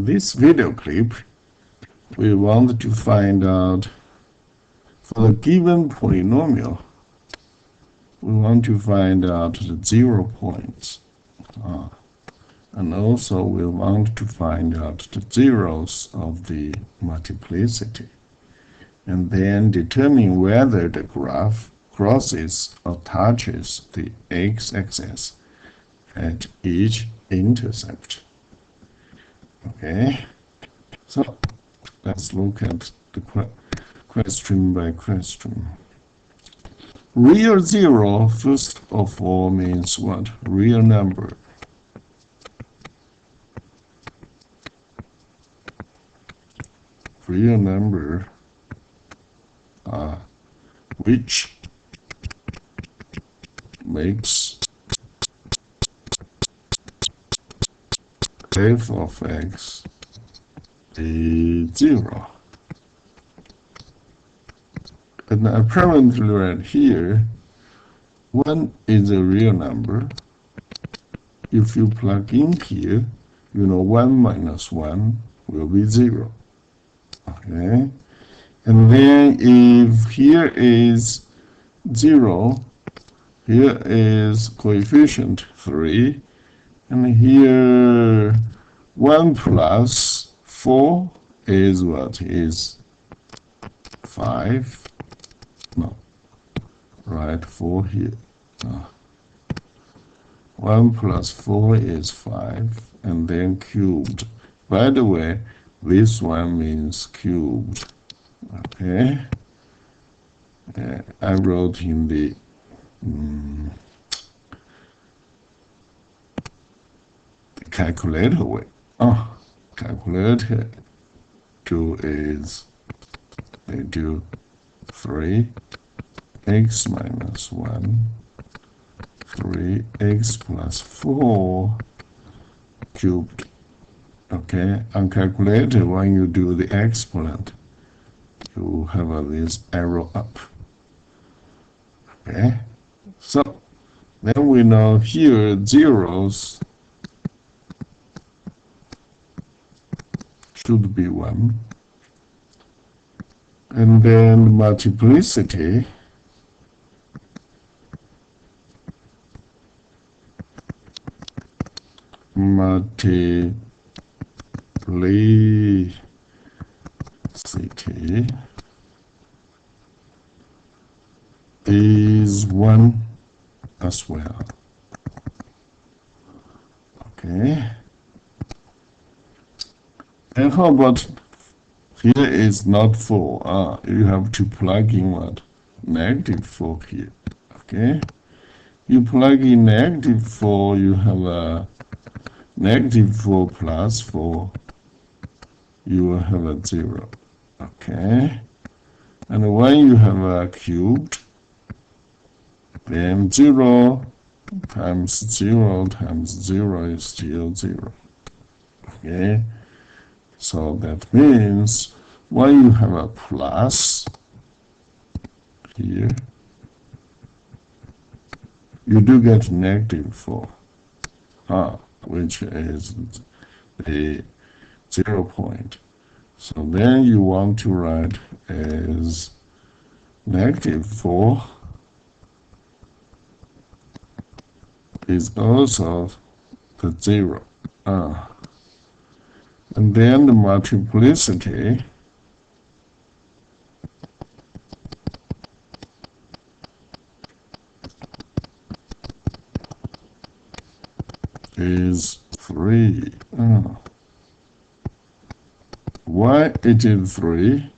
this video clip, we want to find out for the given polynomial, we want to find out the 0 points. And also we want to find out the zeros of the multiplicity. And then determine whether the graph crosses or touches the x-axis at each intercept. Okay, so let's look at the question by question. Real zero, first of all, means what? Real number. Real number which makes f of x a 0. And apparently right here, 1 is a real number. If you plug in here, 1 minus 1 will be 0. Okay? And then if here is 0, here is coefficient 3, and here 1 plus 4 is what? Is 5. No, right, 4 here. 1 plus 4 is 5, and then cubed. By the way, this one means cubed. Okay, I wrote in the calculator way. Calculator 2 is they do 3 x minus 1, 3x plus 4 cubed. Okay, on calculator, when you do the exponent, you have this arrow up. Okay, so then we know here zeros should be 1, and then multiplicity is 1 as well. Okay. And how about here is not 4? You have to plug in what? -4 here. Okay. You plug in -4, you have a -4 plus 4, you will have a 0. Okay. And when you have a cubed, then 0 times 0 times 0 is still 0. Okay. So that means when you have a plus here, you do get -4, which is the 0 point. So then you want to write as -4 is also the 0. And then the multiplicity is 3. Why it is 3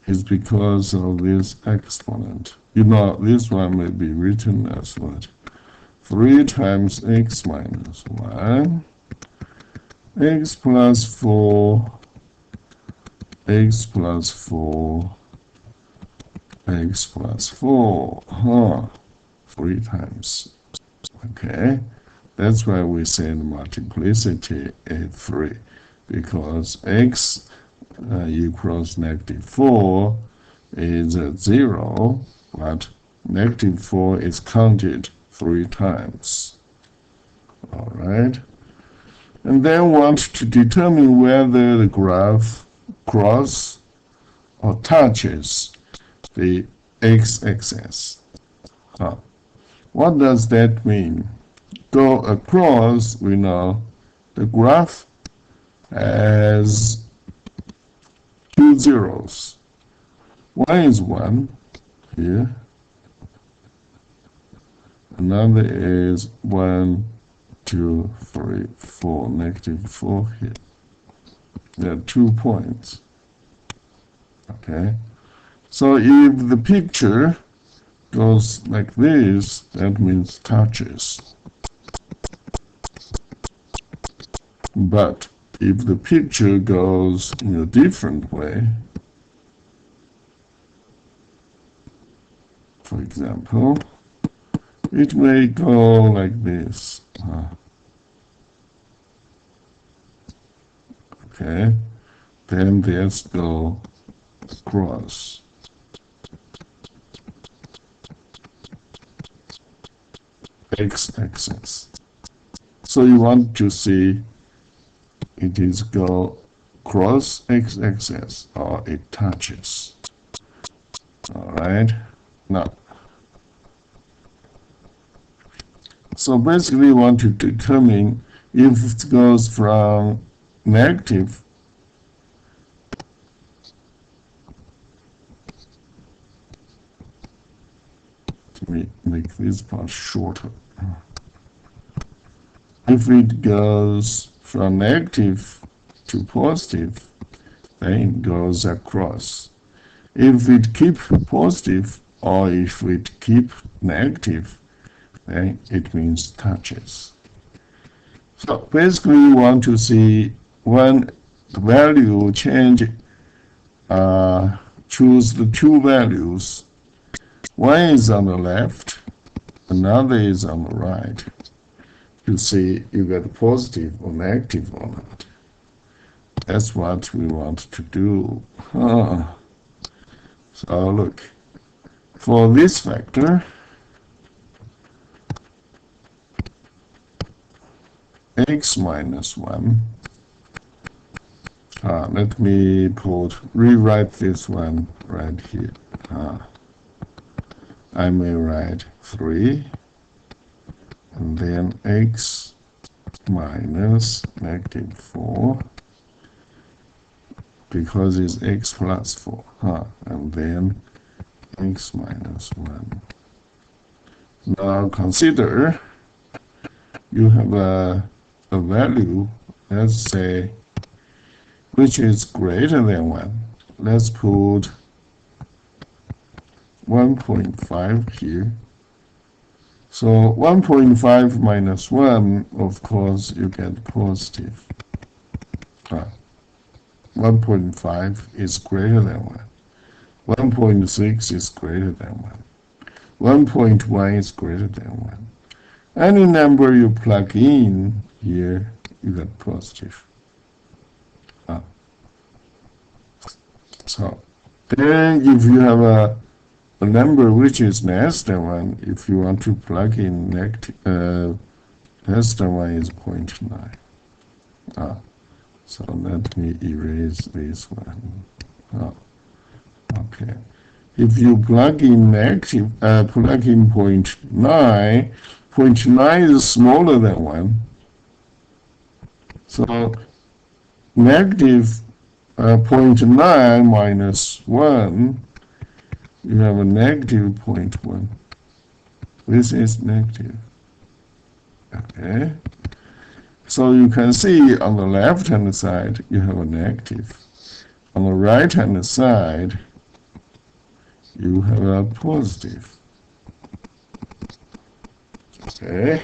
is because of this exponent. This one may be written as what? 3 times x minus 1, x plus 4, x plus 4, x plus 4, 3 times. Okay, that's why we say the multiplicity is 3, because x equals -4 is 0, but -4 is counted 3 times. All right. And then want to determine whether the graph crosses or touches the x-axis. What does that mean? Go across, we know the graph has two zeros. One is 1 here. Another is 1, 2, 3, 4, -4 here. There are 2 points. Okay. So if the picture goes like this, that means touches. But if the picture goes in a different way, for example, it may go like this. Okay, then let's go across. X-axis. So you want to see it is go cross x-axis or it touches. All right. Now, so basically, you want to determine if it goes from negative to make this part shorter. If it goes from negative to positive, then it goes across. If it keeps positive or if it keeps negative, then it means touches. So basically, you want to see when the value change, choose the two values. One is on the left, another is on the right, to see you get positive or negative or not. That's what we want to do. So look, for this vector, x minus 1, let me rewrite this one right here. I may write 3, and then x minus -4, because it's x plus 4, and then x minus 1. Now consider you have a value, let's say, which is greater than 1. Let's put 1.5 here. So 1.5 minus 1, of course, you get positive. 1.5 is greater than 1. 1.6 is greater than 1. 1.1 is greater than 1. Any number you plug in here, you get positive. So then if you have a number which is less than 1, if you want to plug in negative, less than 1 is 0.9. So let me erase this one. Okay. If you plug in negative, plug in 0.9, 0.9 is smaller than 1. So negative 0.9 minus 1, you have a negative 0.1. This is negative. Okay. So you can see on the left-hand side, you have a negative. On the right-hand side, you have a positive. Okay.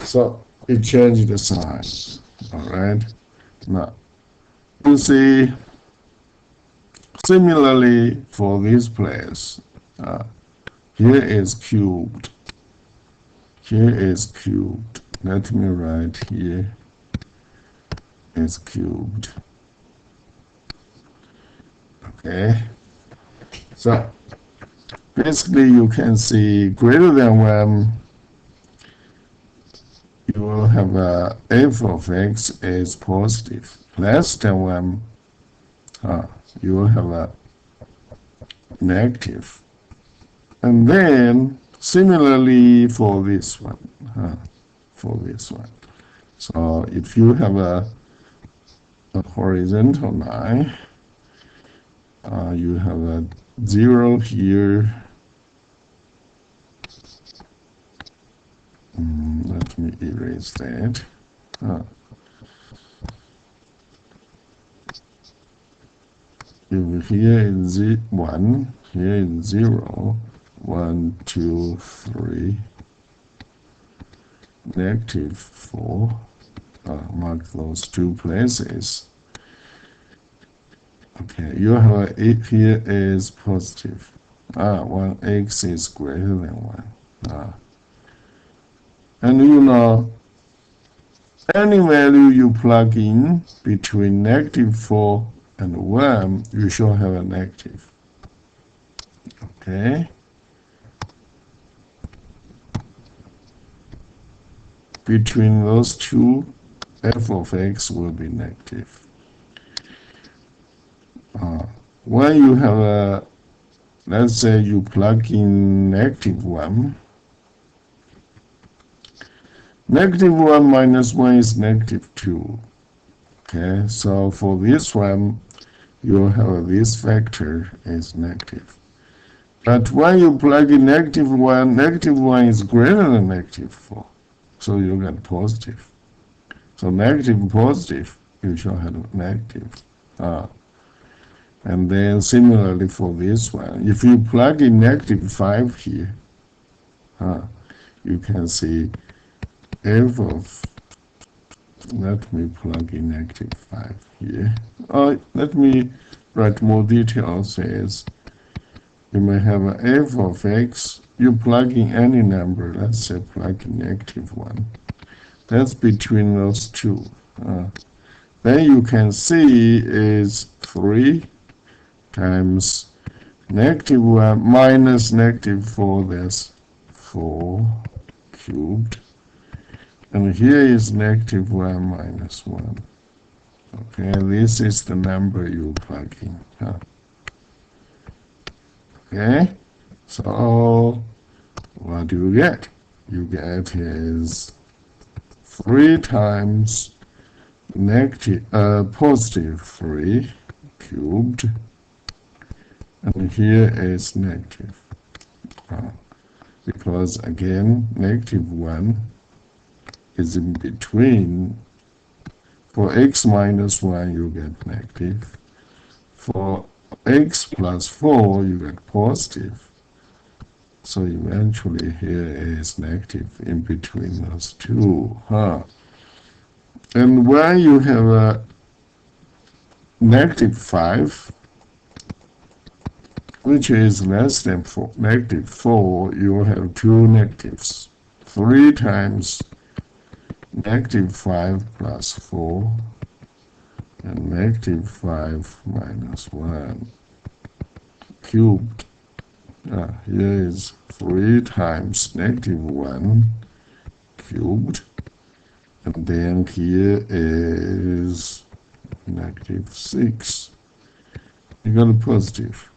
So it changed the sign. All right. Now, you see, similarly for this place, here is cubed. Here is cubed. Let me write here is cubed. Okay. So basically you can see greater than 1, you will have f of x is positive, less than 1, you will have a negative. And then similarly for this one, So if you have a horizontal line, you have a 0 here. Let me erase that. If here is 1, here is 0, 1, 2, 3, negative 4. Mark those two places. Okay, you have here is positive. 1x is greater than 1. And you know, any value you plug in between negative 4 and 1, you should have a negative. Okay? Between those two, f of x will be negative. When you have a, let's say you plug in negative 1, negative 1 minus 1 is negative 2. Okay, so for this one, you have this factor is negative. But when you plug in negative 1 is greater than negative 4. So you get positive. So negative and positive, you shall have negative. And then similarly for this one, if you plug in negative 5 here, you can see f of, let me plug in negative 5 here. Let me write more details. Says you may have a f of x, you plug in any number, let's say plug in negative 1. That's between those two. Then you can see is 3 times negative 1 minus negative 4, that's 4 cubed. And here is negative 1 minus 1. Okay, this is the number you plug in. Okay, so what do you get? You get is 3 times positive 3 cubed, and here is negative. Because again, negative 1 is in between. For x minus 1, you get negative. For x plus 4, you get positive. So eventually here is negative in between those two. And when you have a negative 5, which is less than negative 4, you have two negatives. 3 times negative 5 plus 4, and negative 5 minus 1 cubed. Here is 3 times negative 1 cubed, and then here is negative 6. You got a positive.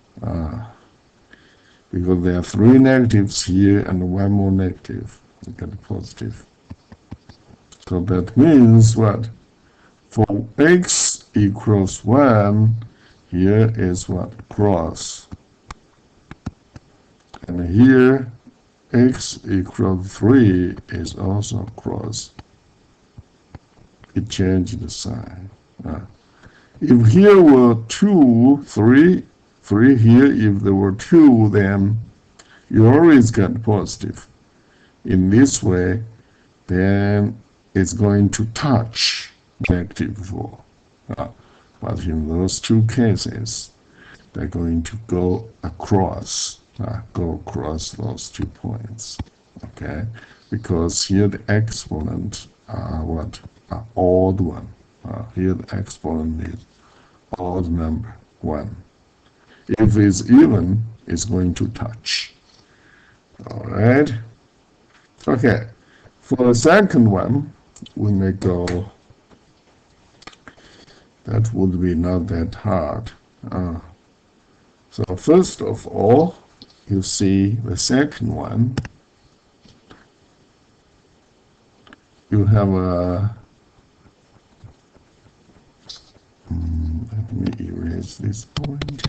Because there are 3 negatives here and 1 more negative. You get a positive. So that means what? For x equals 1, here is what? Cross. And here, x equals 3 is also cross. It changed the sign. If here were 2, 3 here, if there were 2, then you always get positive. In this way, then it's going to touch negative 4. But in those two cases, they're going to go across those 2 points. Okay? Because here the exponent are what? Are odd one. Here the exponent is odd number 1. If it's even, it's going to touch. Alright? Okay. For the second one, we may go. That would be not that hard. So first of all, you see the second one. You have a. Let me erase this point.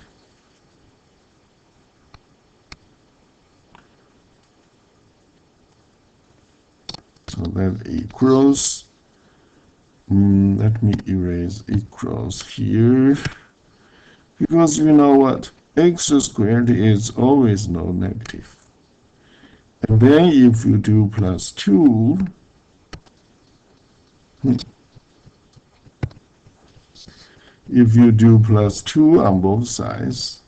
So that equals. Let me erase equals here. Because you know what? X squared is always non-negative. And then if you do plus 2, if you do plus 2 on both sides,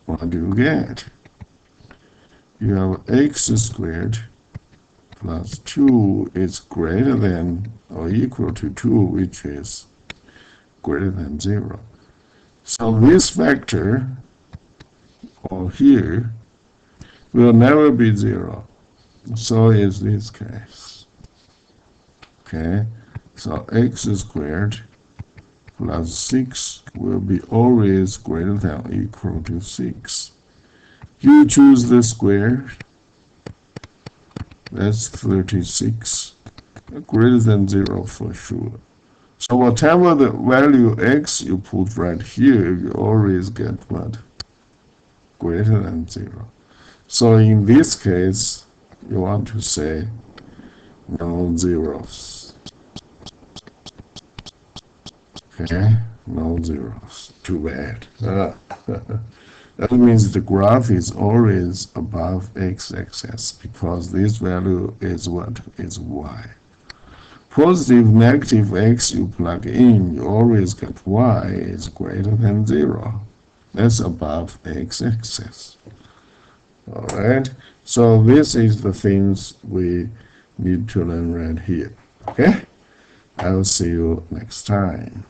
what do you get? You have x squared plus 2 is greater than or equal to 2, which is greater than 0. So this factor, or here, will never be 0. So is this case. Okay, so x squared plus 6 will be always greater than or equal to 6. You choose the square. That's 36. Greater than 0 for sure. So whatever the value x you put right here, you always get what? Greater than 0. So in this case, you want to say no zeros. Okay, no zeros. Too bad. That means the graph is always above x-axis because this value is what? Is y. Positive, negative x you plug in, you always get y is greater than 0. That's above the x-axis. Alright, so this is the things we need to learn right here. Okay, I'll see you next time.